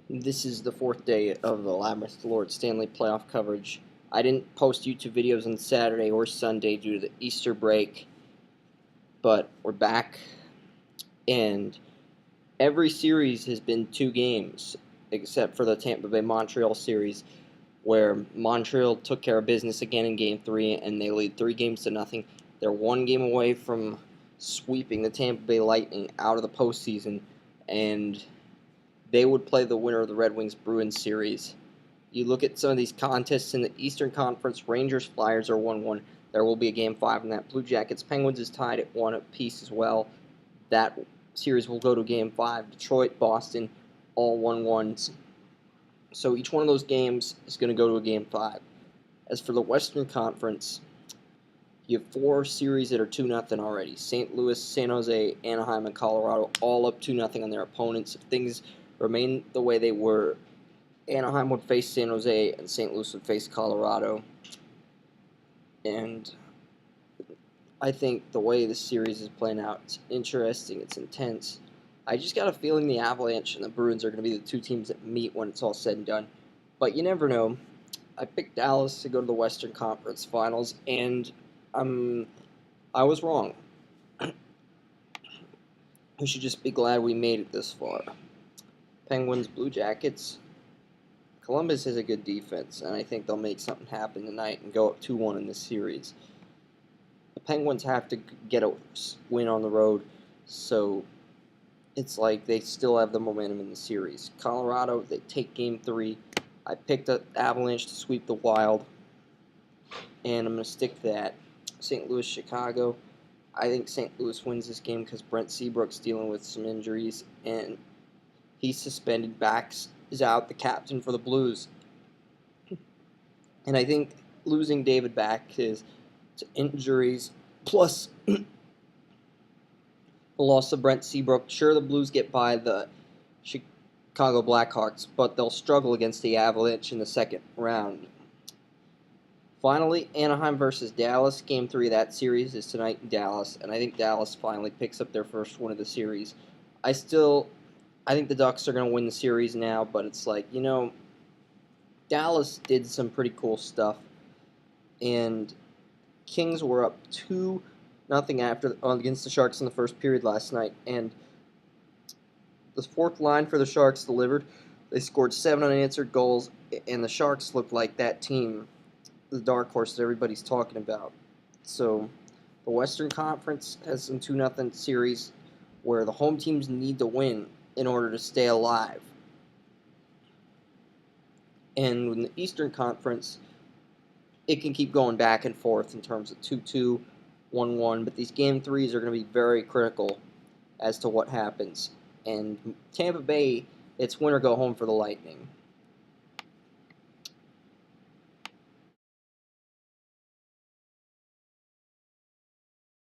This is the fourth day of the Labrynth Lord Stanley playoff coverage. I didn't post YouTube videos on Saturday or Sunday due to the Easter break, but we're back, and every series has been 2 games, except for the Tampa Bay-Montreal series, where Montreal took care of business again in Game 3, and they lead 3 games to nothing. They're 1 game away from sweeping the Tampa Bay Lightning out of the postseason, and they would play the winner of the Red Wings-Bruins series. You look at some of these contests in the Eastern Conference, Rangers-Flyers are 1-1. There will be a Game 5 in that. Blue Jackets-Penguins is tied at 1 apiece as well. That series will go to Game 5. Detroit-Boston, all 1-1s. So each one of those games is going to go to a Game 5. As for the Western Conference, you have 4 series that are 2-0 already. St. Louis, San Jose, Anaheim, and Colorado all up 2-0 on their opponents. If things remain the way they were, Anaheim would face San Jose and St. Louis would face Colorado. And I think the way this series is playing out, it's interesting, it's intense. I just got a feeling the Avalanche and the Bruins are going to be the 2 teams that meet when it's all said and done. But you never know. I picked Dallas to go to the Western Conference Finals, and I was wrong. We should just be glad we made it this far. Penguins, Blue Jackets. Columbus has a good defense, and I think they'll make something happen tonight and go up 2-1 in this series. The Penguins have to get a win on the road, so it's like they still have the momentum in the series. Colorado, they take Game 3. I picked the Avalanche to sweep the Wild, and I'm going to stick to that. St. Louis, Chicago. I think St. Louis wins this game because Brent Seabrook's dealing with some injuries, and he's suspended. Bax is out, the captain for the Blues. And I think losing David Back is to injuries, plus the loss of Brent Seabrook. Sure, the Blues get by the Chicago Blackhawks, but they'll struggle against the Avalanche in the second round. Finally, Anaheim versus Dallas. Game 3 of that series is tonight in Dallas, and I think Dallas finally picks up their first win of the series. I think the Ducks are going to win the series now, but it's like, Dallas did some pretty cool stuff, and Kings were up 2-0 against the Sharks in the first period last night, and the fourth line for the Sharks delivered. They scored 7 unanswered goals, and the Sharks looked like that team, the dark horse that everybody's talking about. So the Western Conference has some 2-0 series where the home teams need to win in order to stay alive. And in the Eastern Conference, it can keep going back and forth in terms of 2-2, 1-1, but these Game 3s are going to be very critical as to what happens. And Tampa Bay, it's win or go home for the Lightning.